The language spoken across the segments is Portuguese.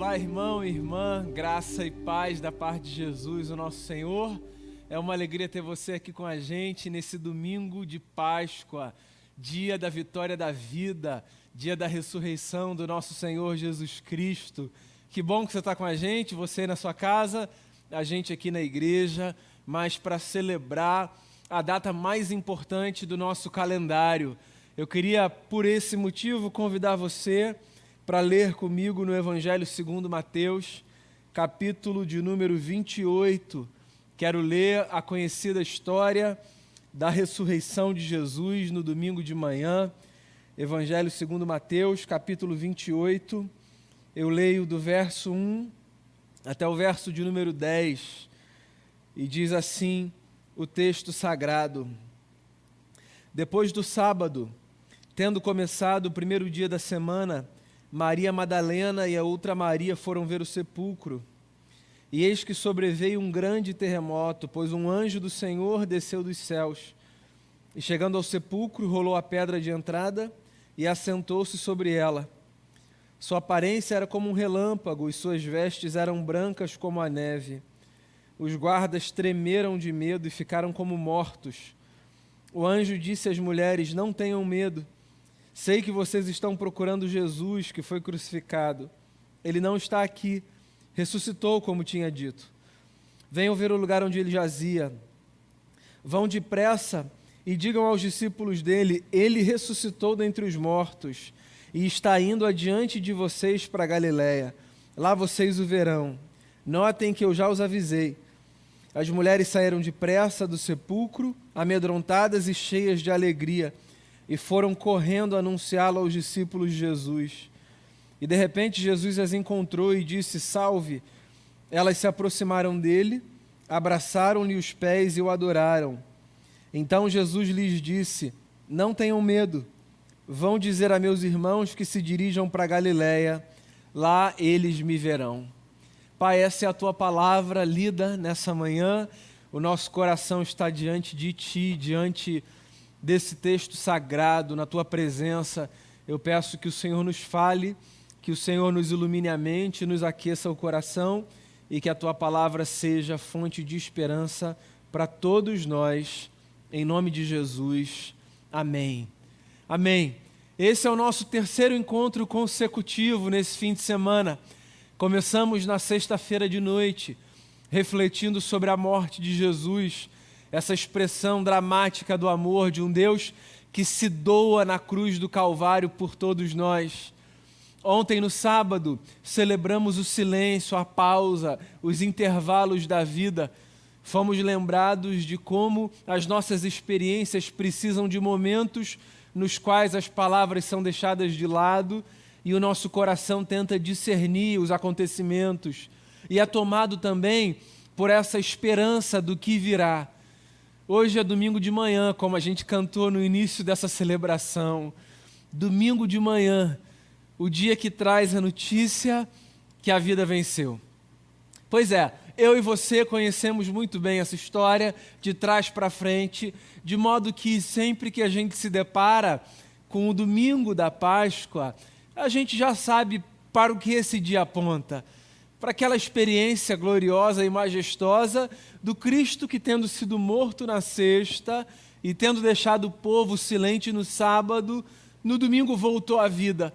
Olá, irmão e irmã, graça e paz da parte de Jesus, o nosso Senhor. É uma alegria ter você aqui com a gente nesse domingo de Páscoa, dia da vitória da vida, dia da ressurreição do nosso Senhor Jesus Cristo. Que bom que você está com a gente, você aí na sua casa, a gente aqui na igreja, mas para celebrar a data mais importante do nosso calendário. Eu queria, por esse motivo, convidar você para ler comigo no Evangelho segundo Mateus, capítulo de número 28. Quero ler a conhecida história da ressurreição de Jesus no domingo de manhã. Evangelho segundo Mateus, capítulo 28. Eu leio do verso 1 até o verso de número 10. E diz assim o texto sagrado: Depois do sábado, tendo começado o primeiro dia da semana, Maria Madalena e a outra Maria foram ver o sepulcro. E eis que sobreveio um grande terremoto, pois um anjo do Senhor desceu dos céus. E chegando ao sepulcro, rolou a pedra de entrada e assentou-se sobre ela. Sua aparência era como um relâmpago e suas vestes eram brancas como a neve. Os guardas tremeram de medo e ficaram como mortos. O anjo disse às mulheres: Não tenham medo. Sei que vocês estão procurando Jesus, que foi crucificado. Ele não está aqui, ressuscitou, como tinha dito. Venham ver o lugar onde ele jazia. Vão depressa e digam aos discípulos dele: Ele ressuscitou dentre os mortos e está indo adiante de vocês para Galiléia. Lá vocês o verão. Notem que eu já os avisei. As mulheres saíram depressa do sepulcro, amedrontadas e cheias de alegria, e foram correndo anunciá-lo aos discípulos de Jesus. E de repente Jesus as encontrou e disse: Salve! Elas se aproximaram dele, abraçaram-lhe os pés e o adoraram. Então Jesus lhes disse: Não tenham medo. Vão dizer a meus irmãos que se dirijam para Galiléia, lá eles me verão. Pai, essa é a tua palavra lida nessa manhã. O nosso coração está diante de ti, diante desse texto sagrado, na tua presença. Eu peço que o Senhor nos fale, que o Senhor nos ilumine a mente, nos aqueça o coração e que a tua palavra seja fonte de esperança para todos nós, em nome de Jesus. Amém. Amém. Esse é o nosso terceiro encontro consecutivo nesse fim de semana. Começamos na sexta-feira de noite, refletindo sobre a morte de Jesus, essa expressão dramática do amor de um Deus que se doa na cruz do Calvário por todos nós. Ontem, no sábado, celebramos o silêncio, a pausa, os intervalos da vida. Fomos lembrados de como as nossas experiências precisam de momentos nos quais as palavras são deixadas de lado e o nosso coração tenta discernir os acontecimentos. E é tomado também por essa esperança do que virá. Hoje é domingo de manhã, como a gente cantou no início dessa celebração. Domingo de manhã, o dia que traz a notícia que a vida venceu. Pois é, eu e você conhecemos muito bem essa história, de trás para frente, de modo que sempre que a gente se depara com o domingo da Páscoa, a gente já sabe para o que esse dia aponta. Para aquela experiência gloriosa e majestosa do Cristo que, tendo sido morto na sexta e tendo deixado o povo silente no sábado, no domingo voltou à vida.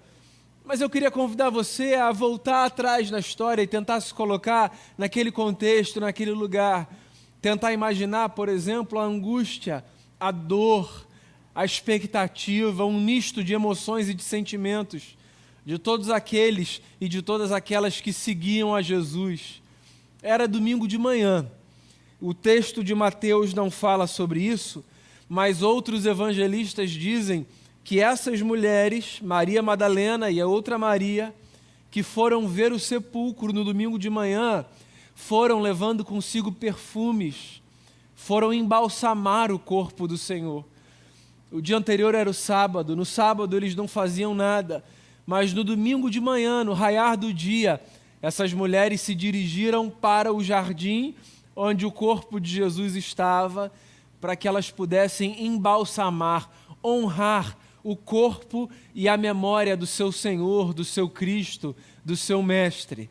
Mas eu queria convidar você a voltar atrás na história e tentar se colocar naquele contexto, naquele lugar. Tentar imaginar, por exemplo, a angústia, a dor, a expectativa, um misto de emoções e de sentimentos de todos aqueles e de todas aquelas que seguiam a Jesus. Era domingo de manhã. O texto de Mateus não fala sobre isso, mas outros evangelistas dizem que essas mulheres, Maria Madalena e a outra Maria, que foram ver o sepulcro no domingo de manhã, foram levando consigo perfumes, foram embalsamar o corpo do Senhor. O dia anterior era o sábado, no sábado eles não faziam nada, mas no domingo de manhã, no raiar do dia, essas mulheres se dirigiram para o jardim onde o corpo de Jesus estava, para que elas pudessem embalsamar, honrar o corpo e a memória do seu Senhor, do seu Cristo, do seu Mestre.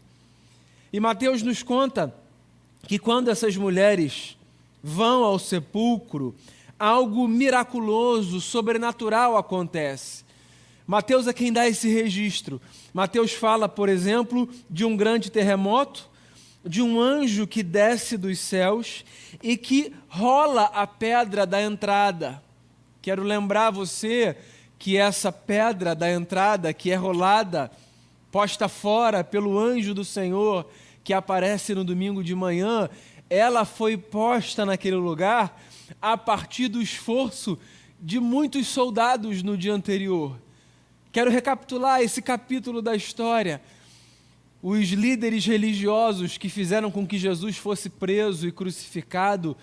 E Mateus nos conta que quando essas mulheres vão ao sepulcro, algo miraculoso, sobrenatural acontece. Mateus é quem dá esse registro. Mateus fala, por exemplo, de um grande terremoto, de um anjo que desce dos céus e que rola a pedra da entrada. Quero lembrar você que essa pedra da entrada, que é rolada, posta fora pelo anjo do Senhor, que aparece no domingo de manhã, ela foi posta naquele lugar a partir do esforço de muitos soldados no dia anterior. Quero recapitular esse capítulo da história. Os líderes religiosos que fizeram com que Jesus fosse preso e crucificado,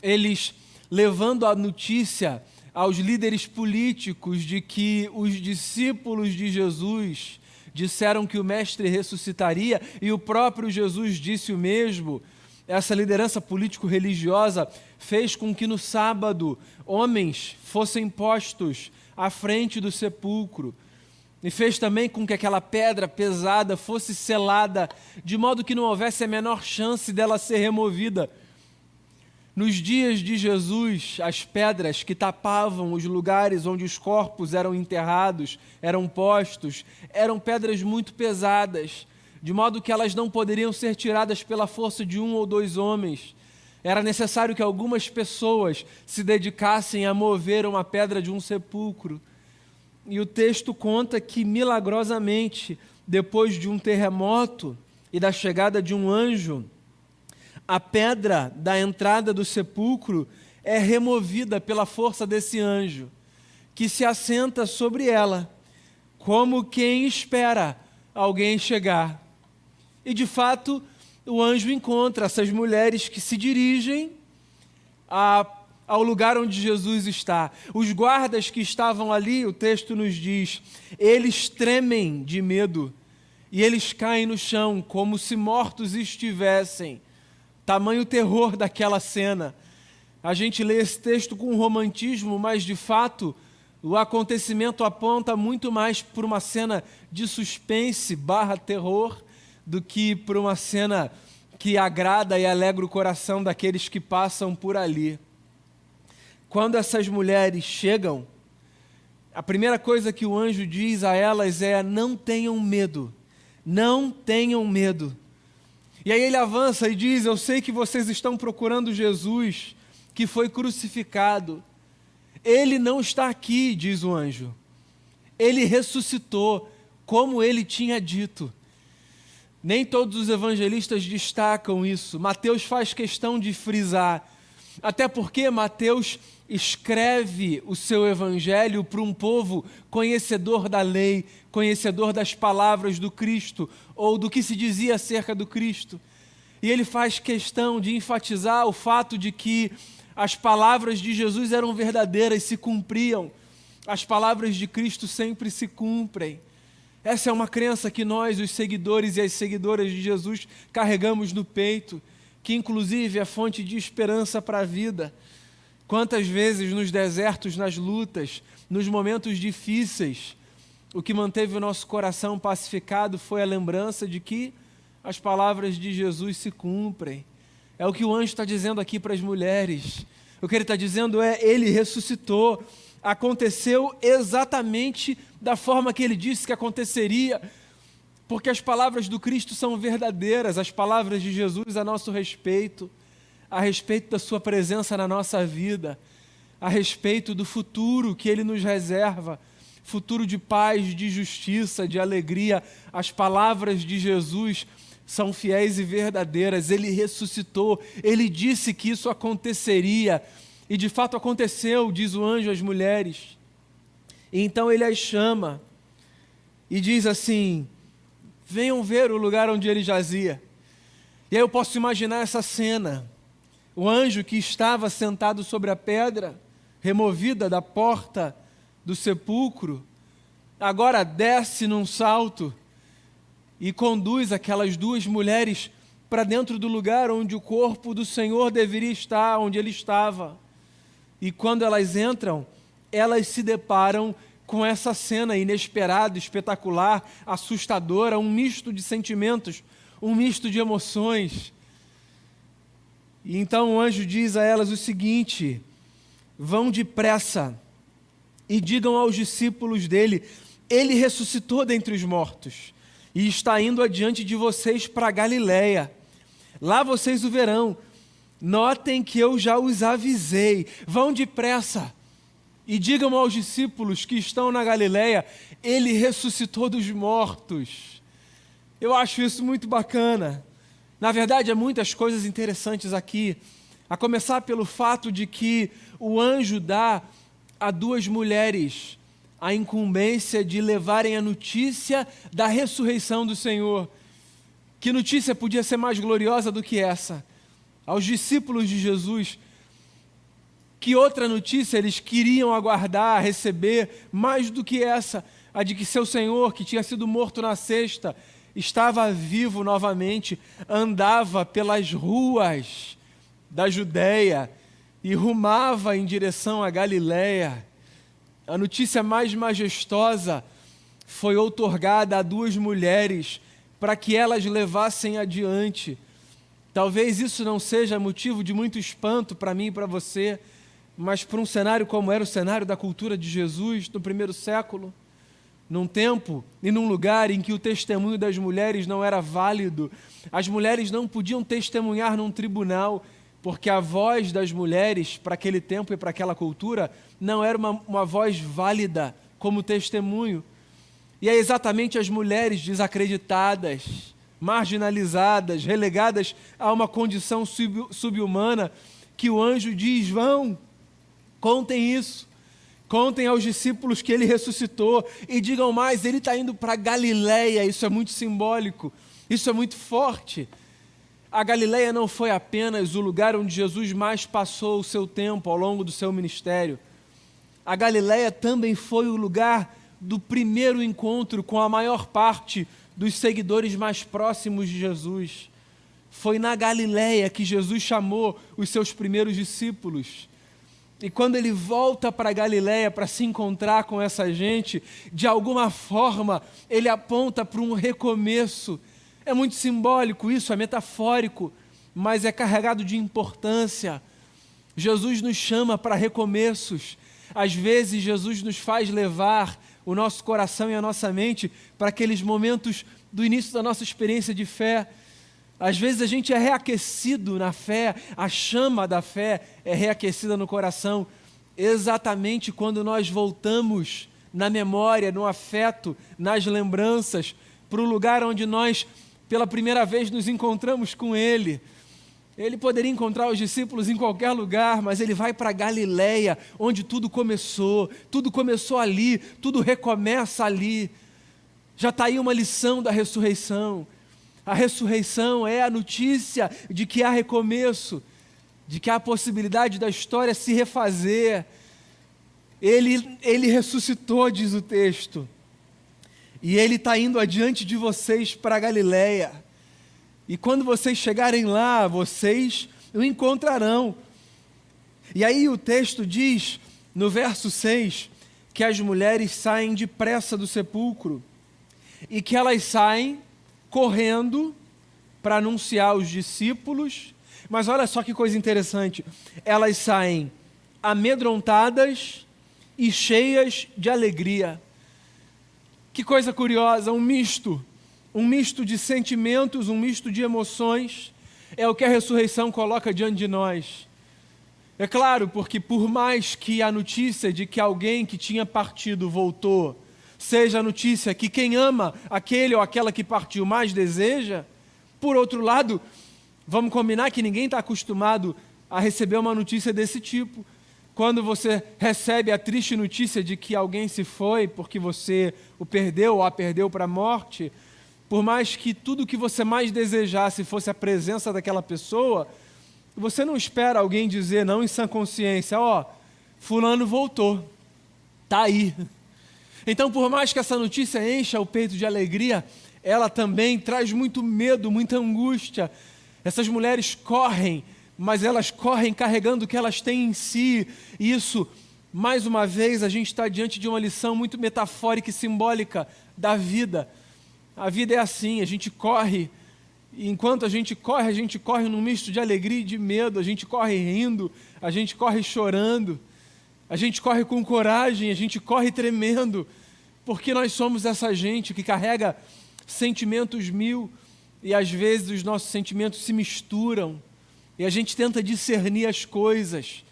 eles levando a notícia aos líderes políticos de que os discípulos de Jesus disseram que o Mestre ressuscitaria, e o próprio Jesus disse o mesmo. Essa liderança político-religiosa fez com que no sábado homens fossem postos à frente do sepulcro, e fez também com que aquela pedra pesada fosse selada, de modo que não houvesse a menor chance dela ser removida. Nos dias de Jesus, as pedras que tapavam os lugares onde os corpos eram enterrados, eram postos, eram pedras muito pesadas, de modo que elas não poderiam ser tiradas pela força de um ou dois homens. Era necessário que algumas pessoas se dedicassem a mover uma pedra de um sepulcro. E o texto conta que, milagrosamente, depois de um terremoto e da chegada de um anjo, a pedra da entrada do sepulcro é removida pela força desse anjo, que se assenta sobre ela, como quem espera alguém chegar. E, de fato, o anjo encontra essas mulheres que se dirigem ao lugar onde Jesus está. Os guardas que estavam ali, o texto nos diz, eles tremem de medo e eles caem no chão como se mortos estivessem. Tamanho terror daquela cena. A gente lê esse texto com romantismo, mas de fato o acontecimento aponta muito mais por uma cena de suspense / terror do que por uma cena que agrada e alegra o coração daqueles que passam por ali. Quando essas mulheres chegam, a primeira coisa que o anjo diz a elas é: não tenham medo, não tenham medo. E aí ele avança e diz: eu sei que vocês estão procurando Jesus, que foi crucificado. Ele não está aqui, diz o anjo. Ele ressuscitou, como ele tinha dito. Nem todos os evangelistas destacam isso. Mateus faz questão de frisar, até porque Mateus escreve o seu evangelho para um povo conhecedor da lei, conhecedor das palavras do Cristo, ou do que se dizia acerca do Cristo. E ele faz questão de enfatizar o fato de que as palavras de Jesus eram verdadeiras, se cumpriam. As palavras de Cristo sempre se cumprem. Essa é uma crença que nós, os seguidores e as seguidoras de Jesus, carregamos no peito, que inclusive é fonte de esperança para a vida. Quantas vezes nos desertos, nas lutas, nos momentos difíceis, o que manteve o nosso coração pacificado foi a lembrança de que as palavras de Jesus se cumprem. É o que o anjo está dizendo aqui para as mulheres. O que ele está dizendo é: ele ressuscitou. Aconteceu exatamente da forma que ele disse que aconteceria, porque as palavras do Cristo são verdadeiras, as palavras de Jesus a nosso respeito, a respeito da sua presença na nossa vida, a respeito do futuro que ele nos reserva, futuro de paz, de justiça, de alegria. As palavras de Jesus são fiéis e verdadeiras. Ele ressuscitou, ele disse que isso aconteceria, e de fato aconteceu, diz o anjo às mulheres. E então ele as chama e diz assim: venham ver o lugar onde ele jazia. E aí eu posso imaginar essa cena, o anjo que estava sentado sobre a pedra, removida da porta do sepulcro, agora desce num salto e conduz aquelas duas mulheres para dentro do lugar onde o corpo do Senhor deveria estar, onde ele estava. E quando elas entram, elas se deparam com essa cena inesperada, espetacular, assustadora, um misto de sentimentos, um misto de emoções. E então o anjo diz a elas o seguinte: vão depressa e digam aos discípulos dele, ele ressuscitou dentre os mortos e está indo adiante de vocês para Galiléia. Lá vocês o verão. Notem que eu já os avisei. Vão depressa e digam aos discípulos que estão na Galiléia, ele ressuscitou dos mortos. Eu acho isso muito bacana. Na verdade, há muitas coisas interessantes aqui, a começar pelo fato de que o anjo dá a duas mulheres a incumbência de levarem a notícia da ressurreição do Senhor. Que notícia podia ser mais gloriosa do que essa? Aos discípulos de Jesus, que outra notícia eles queriam aguardar, receber, mais do que essa, a de que seu Senhor, que tinha sido morto na sexta, estava vivo novamente, andava pelas ruas da Judéia e rumava em direção à Galiléia. A notícia mais majestosa foi outorgada a duas mulheres para que elas levassem adiante. Talvez isso não seja motivo de muito espanto para mim e para você, mas para um cenário como era o cenário da cultura de Jesus no primeiro século, num tempo e num lugar em que o testemunho das mulheres não era válido, as mulheres não podiam testemunhar num tribunal, porque a voz das mulheres para aquele tempo e para aquela cultura não era uma voz válida como testemunho. E é exatamente as mulheres desacreditadas, marginalizadas, relegadas a uma condição subhumana, que o anjo diz, vão, contem isso, contem aos discípulos que ele ressuscitou e digam mais, ele está indo para Galiléia. Isso é muito simbólico, isso é muito forte. A Galiléia não foi apenas o lugar onde Jesus mais passou o seu tempo ao longo do seu ministério. A Galiléia também foi o lugar do primeiro encontro com a maior parte dos seguidores mais próximos de Jesus. Foi na Galiléia que Jesus chamou os seus primeiros discípulos. E quando ele volta para a Galiléia para se encontrar com essa gente, de alguma forma ele aponta para um recomeço. É muito simbólico isso, é metafórico, mas é carregado de importância. Jesus nos chama para recomeços. Às vezes Jesus nos faz levar o nosso coração e a nossa mente para aqueles momentos do início da nossa experiência de fé. Às vezes a gente é reaquecido na fé, a chama da fé é reaquecida no coração, exatamente quando nós voltamos na memória, no afeto, nas lembranças, para o lugar onde nós, pela primeira vez, nos encontramos com Ele. Ele poderia encontrar os discípulos em qualquer lugar, mas ele vai para Galiléia, onde tudo começou ali, tudo recomeça ali. Já está aí uma lição da ressurreição. A ressurreição é a notícia de que há recomeço, de que há a possibilidade da história se refazer. Ele ressuscitou, diz o texto, e ele está indo adiante de vocês para Galiléia. E quando vocês chegarem lá, vocês o encontrarão. E aí o texto diz, no verso 6, que as mulheres saem depressa do sepulcro e que elas saem correndo para anunciar aos discípulos. Mas olha só que coisa interessante, elas saem amedrontadas e cheias de alegria. Que coisa curiosa, um misto de sentimentos, um misto de emoções, é o que a ressurreição coloca diante de nós. É claro, porque por mais que a notícia de que alguém que tinha partido voltou, seja a notícia que quem ama aquele ou aquela que partiu mais deseja, por outro lado, vamos combinar que ninguém está acostumado a receber uma notícia desse tipo. Quando você recebe a triste notícia de que alguém se foi porque você o perdeu ou a perdeu para a morte, por mais que tudo que você mais desejasse fosse a presença daquela pessoa, você não espera alguém dizer, não em sã consciência, fulano voltou, está aí. Então, por mais que essa notícia encha o peito de alegria, ela também traz muito medo, muita angústia. Essas mulheres correm, mas elas correm carregando o que elas têm em si. Isso Mais uma vez, a gente está diante de uma lição muito metafórica e simbólica da vida. A vida é assim, a gente corre, e enquanto a gente corre num misto de alegria e de medo, a gente corre rindo, a gente corre chorando, a gente corre com coragem, a gente corre tremendo, porque nós somos essa gente que carrega sentimentos mil, e às vezes os nossos sentimentos se misturam, e a gente tenta discernir as coisas,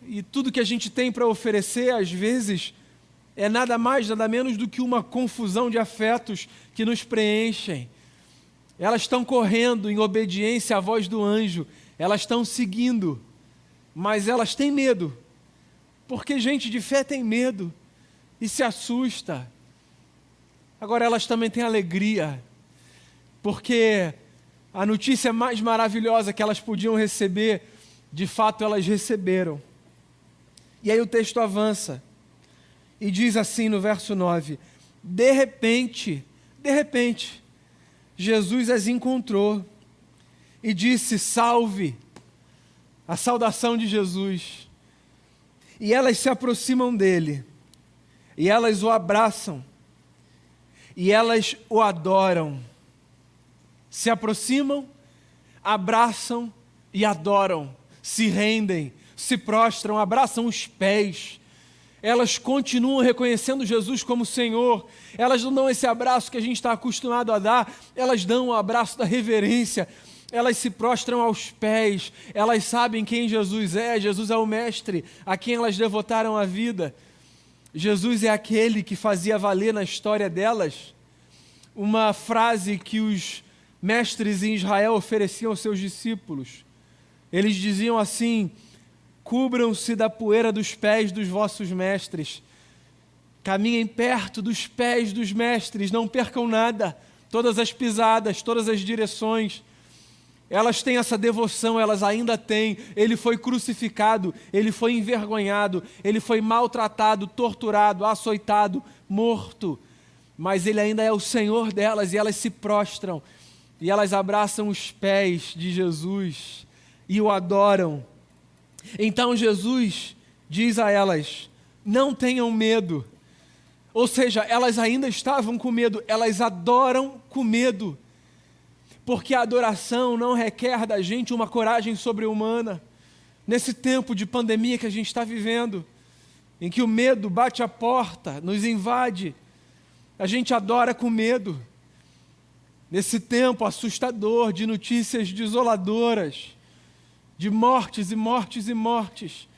e tudo que a gente tem para oferecer, às vezes, é nada mais, nada menos do que uma confusão de afetos que nos preenchem. Elas estão correndo em obediência à voz do anjo, elas estão seguindo, mas elas têm medo, porque gente de fé tem medo e se assusta. Agora elas também têm alegria, porque a notícia mais maravilhosa que elas podiam receber, de fato elas receberam. E aí o texto avança e diz assim no verso 9: de repente, Jesus as encontrou e disse: salve, a saudação de Jesus. E elas se aproximam dele, e elas o abraçam, e elas o adoram. Se aproximam, abraçam e adoram, se rendem, se prostram, abraçam os pés. Elas continuam reconhecendo Jesus como Senhor. Elas não dão esse abraço que a gente está acostumado a dar, elas dão o abraço da reverência. Elas se prostram aos pés, elas sabem quem Jesus é o Mestre, a quem elas devotaram a vida. Jesus é aquele que fazia valer na história delas uma frase que os mestres em Israel ofereciam aos seus discípulos. Eles diziam assim: cubram-se da poeira dos pés dos vossos mestres, caminhem perto dos pés dos mestres, não percam nada, todas as pisadas, todas as direções. Elas têm essa devoção, elas ainda têm. Ele foi crucificado, ele foi envergonhado, ele foi maltratado, torturado, açoitado, morto, mas ele ainda é o Senhor delas, e elas se prostram, e elas abraçam os pés de Jesus e o adoram. Então Jesus diz a elas: não tenham medo. Ou seja, elas ainda estavam com medo, elas adoram com medo, porque a adoração não requer da gente uma coragem sobre-humana. Nesse tempo de pandemia que a gente está vivendo, em que o medo bate a porta, nos invade, a gente adora com medo. Nesse tempo assustador de notícias desoladoras, de mortes e mortes e mortes,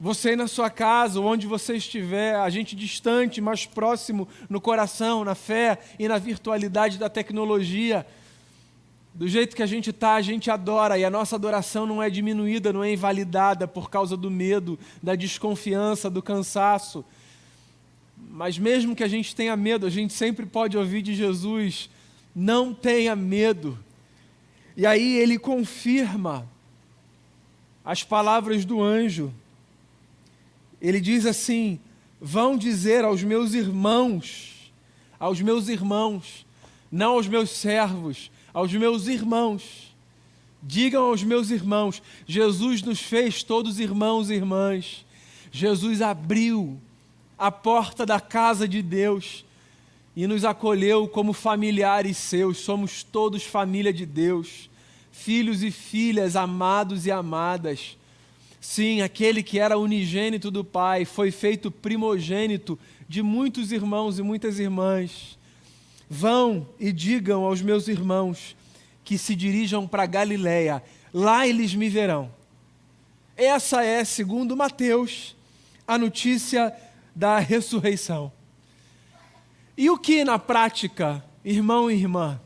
você aí na sua casa, ou onde você estiver, a gente distante, mas próximo no coração, na fé e na virtualidade da tecnologia, do jeito que a gente está, a gente adora, e a nossa adoração não é diminuída, não é invalidada por causa do medo, da desconfiança, do cansaço. Mas mesmo que a gente tenha medo, a gente sempre pode ouvir de Jesus: não tenha medo. E aí ele confirma as palavras do anjo. Ele diz assim: vão dizer aos meus irmãos, não aos meus servos, aos meus irmãos. Digam aos meus irmãos. Jesus nos fez todos irmãos e irmãs. Jesus abriu a porta da casa de Deus e nos acolheu como familiares seus. Somos todos família de Deus, filhos e filhas amados e amadas. Sim, aquele que era unigênito do Pai foi feito primogênito de muitos irmãos e muitas irmãs. Vão e digam aos meus irmãos que se dirijam para Galiléia, lá eles me verão. Essa é, segundo Mateus, a notícia da ressurreição. E o que na prática, irmão e irmã,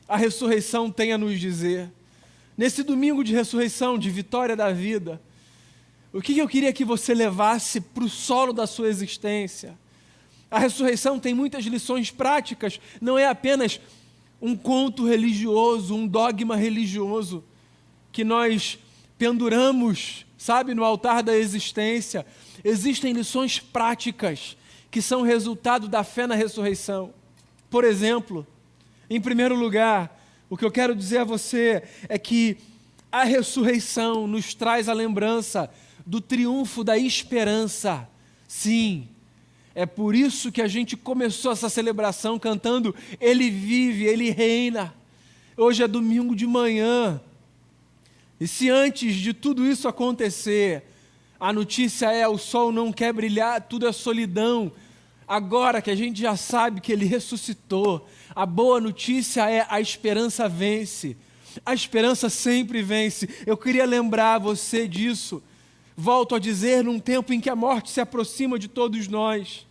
a ressurreição tem a nos dizer? Nesse domingo de ressurreição, de vitória da vida, o que eu queria que você levasse para o solo da sua existência? A ressurreição tem muitas lições práticas, não é apenas um conto religioso, um dogma religioso que nós penduramos, sabe, no altar da existência. Existem lições práticas que são resultado da fé na ressurreição. Por exemplo, em primeiro lugar, o que eu quero dizer a você é que a ressurreição nos traz a lembrança do triunfo da esperança. Sim, é por isso que a gente começou essa celebração cantando Ele vive, Ele reina. Hoje é domingo de manhã. E se antes de tudo isso acontecer, a notícia é o sol não quer brilhar, tudo é solidão. Agora que a gente já sabe que Ele ressuscitou, a boa notícia é a esperança vence. A esperança sempre vence. Eu queria lembrar você disso. Volto a dizer, num tempo em que a morte se aproxima de todos nós,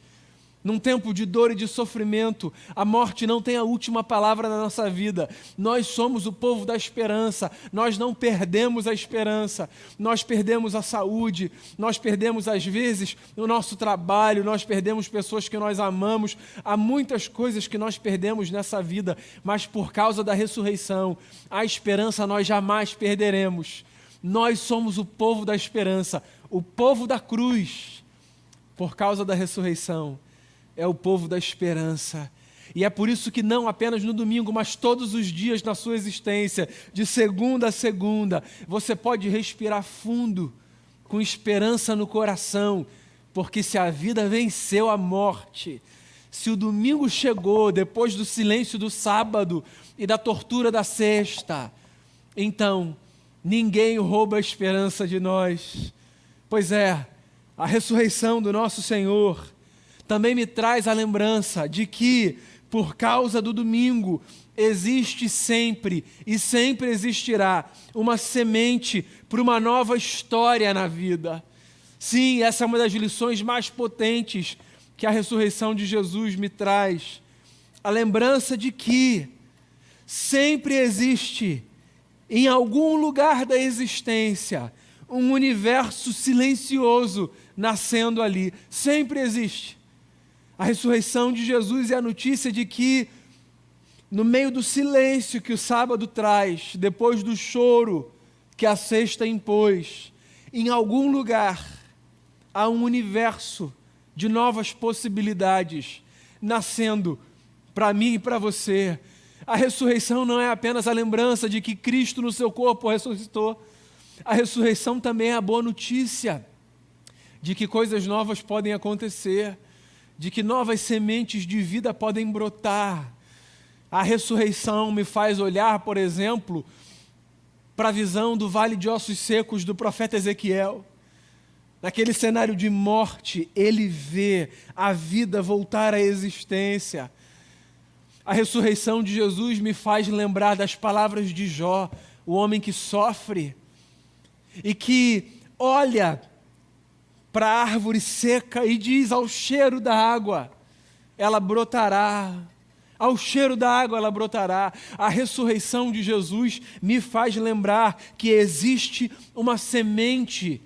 num tempo de dor e de sofrimento, a morte não tem a última palavra na nossa vida. Nós somos o povo da esperança, nós não perdemos a esperança, nós perdemos a saúde, nós perdemos às vezes o nosso trabalho, nós perdemos pessoas que nós amamos, há muitas coisas que nós perdemos nessa vida, mas por causa da ressurreição, a esperança nós jamais perderemos. Nós somos o povo da esperança, o povo da cruz, por causa da ressurreição. É o povo da esperança. E é por isso que não apenas no domingo, mas todos os dias na sua existência, de segunda a segunda, você pode respirar fundo, com esperança no coração, porque se a vida venceu a morte, se o domingo chegou depois do silêncio do sábado e da tortura da sexta, então ninguém rouba a esperança de nós. Pois é, a ressurreição do nosso Senhor também me traz a lembrança de que, por causa do domingo, existe sempre e sempre existirá uma semente para uma nova história na vida. Sim, essa é uma das lições mais potentes que a ressurreição de Jesus me traz. A lembrança de que sempre existe, em algum lugar da existência, um universo silencioso nascendo ali. Sempre existe. A ressurreição de Jesus é a notícia de que, no meio do silêncio que o sábado traz, depois do choro que a sexta impôs, em algum lugar há um universo de novas possibilidades nascendo para mim e para você. A ressurreição não é apenas a lembrança de que Cristo no seu corpo ressuscitou. A ressurreição também é a boa notícia de que coisas novas podem acontecer, de que novas sementes de vida podem brotar. A ressurreição me faz olhar, por exemplo, para a visão do vale de ossos secos do profeta Ezequiel. Naquele cenário de morte, ele vê a vida voltar à existência. A ressurreição de Jesus me faz lembrar das palavras de Jó, o homem que sofre e que olha para a árvore seca e diz: ao cheiro da água ela brotará. Ao cheiro da água ela brotará. A ressurreição de Jesus me faz lembrar que existe uma semente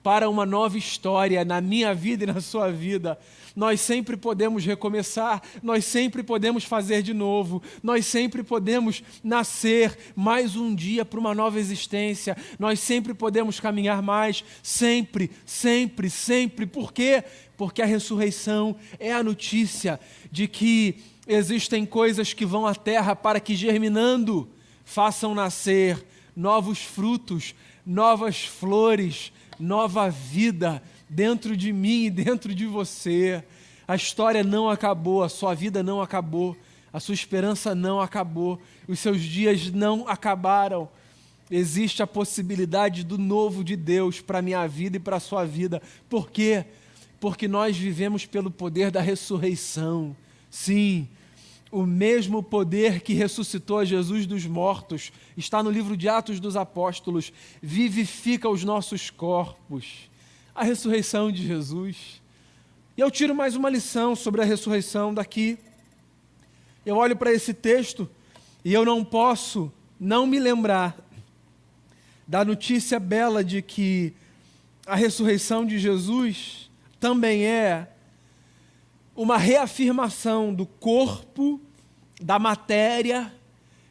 para uma nova história na minha vida e na sua vida. Nós sempre podemos recomeçar, nós sempre podemos fazer de novo, nós sempre podemos nascer mais um dia para uma nova existência, nós sempre podemos caminhar mais, sempre, sempre, sempre. Por quê? Porque a ressurreição é a notícia de que existem coisas que vão à terra para que, germinando, façam nascer novos frutos, novas flores, nova vida dentro de mim e dentro de você. A história não acabou, a sua vida não acabou, a sua esperança não acabou, os seus dias não acabaram. Existe a possibilidade do novo de Deus para a minha vida e para a sua vida. Por quê? Porque nós vivemos pelo poder da ressurreição. Sim, o mesmo poder que ressuscitou a Jesus dos mortos está no livro de Atos dos Apóstolos, vivifica os nossos corpos. A ressurreição de Jesus. E eu tiro mais uma lição sobre a ressurreição daqui. Eu olho para esse texto e eu não posso não me lembrar da notícia bela de que a ressurreição de Jesus também é uma reafirmação do corpo, da matéria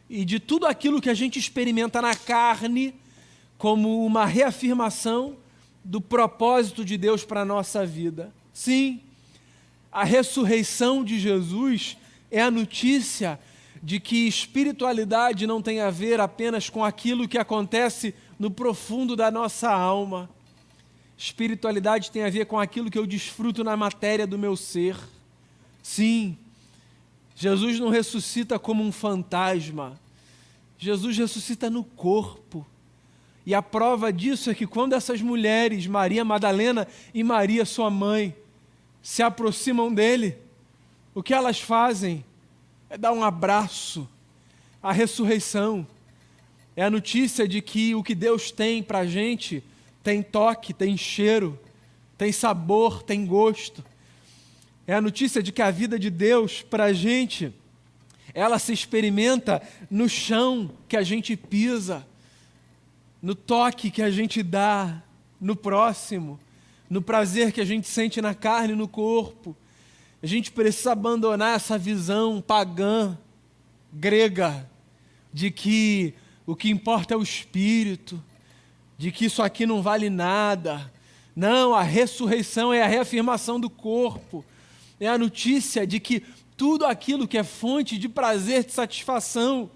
e de tudo aquilo que a gente experimenta na carne como uma reafirmação do propósito de Deus para a nossa vida. Sim, a ressurreição de Jesus é a notícia de que espiritualidade não tem a ver apenas com aquilo que acontece no profundo da nossa alma. Espiritualidade tem a ver com aquilo que eu desfruto na matéria do meu ser. Sim, Jesus não ressuscita como um fantasma. Jesus ressuscita no corpo. E a prova disso é que quando essas mulheres, Maria Madalena e Maria, sua mãe, se aproximam dele, o que elas fazem é dar um abraço. A ressurreição é a notícia de que o que Deus tem para a gente tem toque, tem cheiro, tem sabor, tem gosto. É a notícia de que a vida de Deus para a gente, ela se experimenta no chão que a gente pisa, no toque que a gente dá no próximo, no prazer que a gente sente na carne e no corpo. A gente precisa abandonar essa visão pagã, grega, de que o que importa é o espírito, de que isso aqui não vale nada. Não, a ressurreição é a reafirmação do corpo, é a notícia de que tudo aquilo que é fonte de prazer, de satisfação,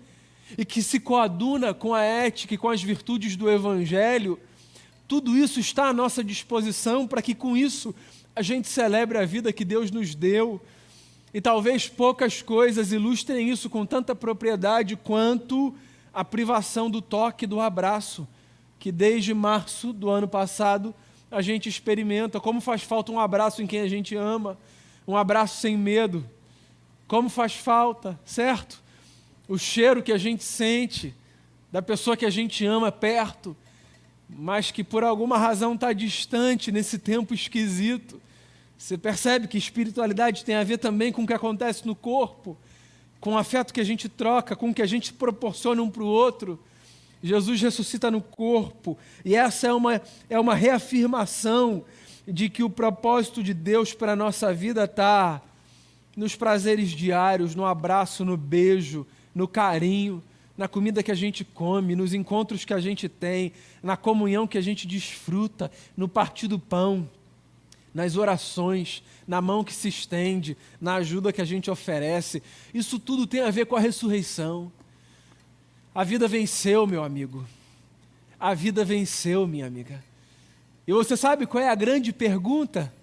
e que se coaduna com a ética e com as virtudes do Evangelho, tudo isso está à nossa disposição para que com isso a gente celebre a vida que Deus nos deu. E talvez poucas coisas ilustrem isso com tanta propriedade quanto a privação do toque, do abraço, que desde março do ano passado a gente experimenta. Como faz falta um abraço em quem a gente ama, um abraço sem medo. Como faz falta, certo? O cheiro que a gente sente da pessoa que a gente ama perto, mas que por alguma razão está distante nesse tempo esquisito. Você percebe que espiritualidade tem a ver também com o que acontece no corpo, com o afeto que a gente troca, com o que a gente proporciona um para o outro. Jesus ressuscita no corpo, e essa é uma reafirmação de que o propósito de Deus para a nossa vida está nos prazeres diários, no abraço, no beijo, no carinho, na comida que a gente come, nos encontros que a gente tem, na comunhão que a gente desfruta, no partir do pão, nas orações, na mão que se estende, na ajuda que a gente oferece. Isso tudo tem a ver com a ressurreição. A vida venceu, meu amigo. A vida venceu, minha amiga. E você sabe qual é a grande pergunta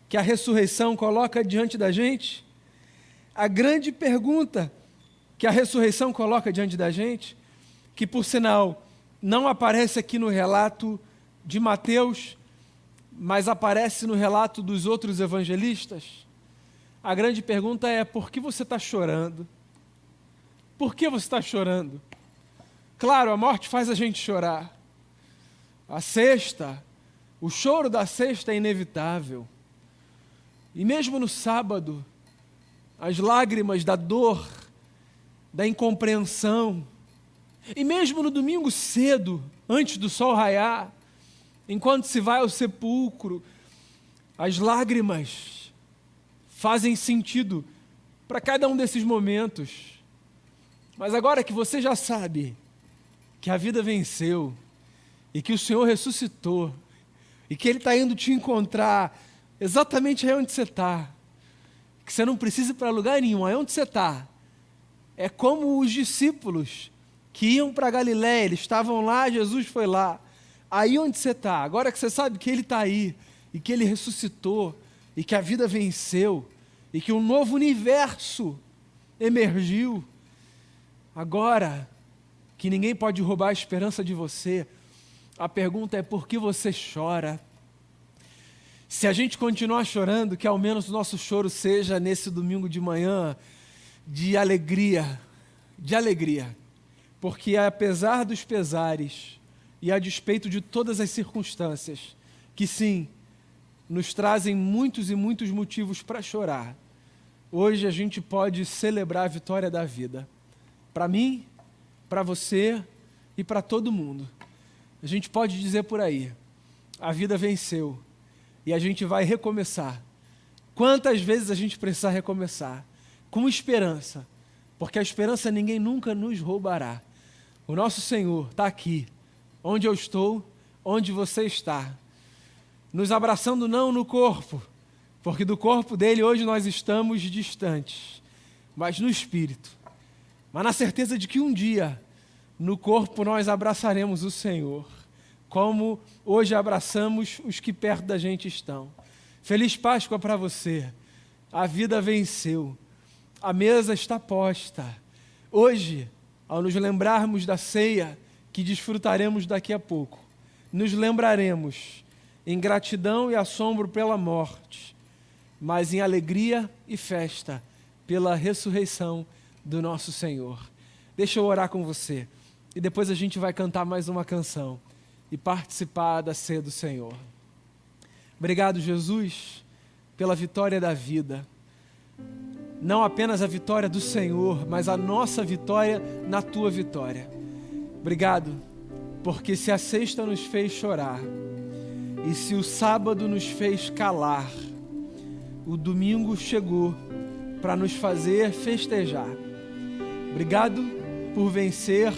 que a ressurreição coloca diante da gente? A grande pergunta que a ressurreição coloca diante da gente, que por sinal não aparece aqui no relato de Mateus, mas aparece no relato dos outros evangelistas. A grande pergunta é: por que você está chorando? Por que você está chorando? Claro, a morte faz a gente chorar. A sexta, o choro da sexta é inevitável. E mesmo no sábado, as lágrimas da dor, da incompreensão, e mesmo no domingo cedo, antes do sol raiar, enquanto se vai ao sepulcro, as lágrimas fazem sentido para cada um desses momentos. Mas agora que você já sabe que a vida venceu, e que o Senhor ressuscitou, e que Ele está indo te encontrar exatamente aí onde você está, que você não precisa ir para lugar nenhum, aí onde você está. É como os discípulos que iam para Galiléia, eles estavam lá, Jesus foi lá. Aí onde você está, agora que você sabe que Ele está aí, e que Ele ressuscitou, e que a vida venceu, e que um novo universo emergiu, agora que ninguém pode roubar a esperança de você, a pergunta é: por que você chora? Se a gente continuar chorando, que ao menos o nosso choro seja nesse domingo de manhã de alegria, porque apesar dos pesares e a despeito de todas as circunstâncias, que sim, nos trazem muitos e muitos motivos para chorar, hoje a gente pode celebrar a vitória da vida. Para mim, para você e para todo mundo. A gente pode dizer por aí: a vida venceu e a gente vai recomeçar. Quantas vezes a gente precisar recomeçar? Com esperança, porque a esperança ninguém nunca nos roubará. O nosso Senhor está aqui, onde eu estou, onde você está, nos abraçando não no corpo, porque do corpo dele hoje nós estamos distantes, mas no espírito. Mas na certeza de que um dia, no corpo nós abraçaremos o Senhor, como hoje abraçamos os que perto da gente estão. Feliz Páscoa para você. A vida venceu. A mesa está posta. Hoje, ao nos lembrarmos da ceia que desfrutaremos daqui a pouco, nos lembraremos em gratidão e assombro pela morte, mas em alegria e festa pela ressurreição do nosso Senhor. Deixa eu orar com você e depois a gente vai cantar mais uma canção e participar da ceia do Senhor. Obrigado, Jesus, pela vitória da vida. Não apenas a vitória do Senhor, mas a nossa vitória na tua vitória. Obrigado, porque se a sexta nos fez chorar e se o sábado nos fez calar, o domingo chegou para nos fazer festejar. Obrigado por vencer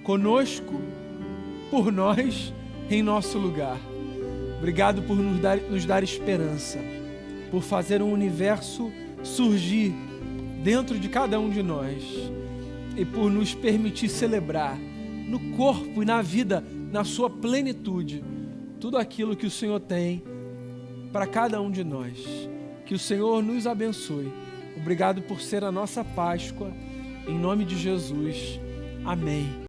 conosco, por nós, em nosso lugar. Obrigado por nos dar esperança, por fazer um universo surgir dentro de cada um de nós e por nos permitir celebrar no corpo e na vida, na sua plenitude, tudo aquilo que o Senhor tem para cada um de nós. Que o Senhor nos abençoe. Obrigado por ser a nossa Páscoa. Em nome de Jesus. Amém.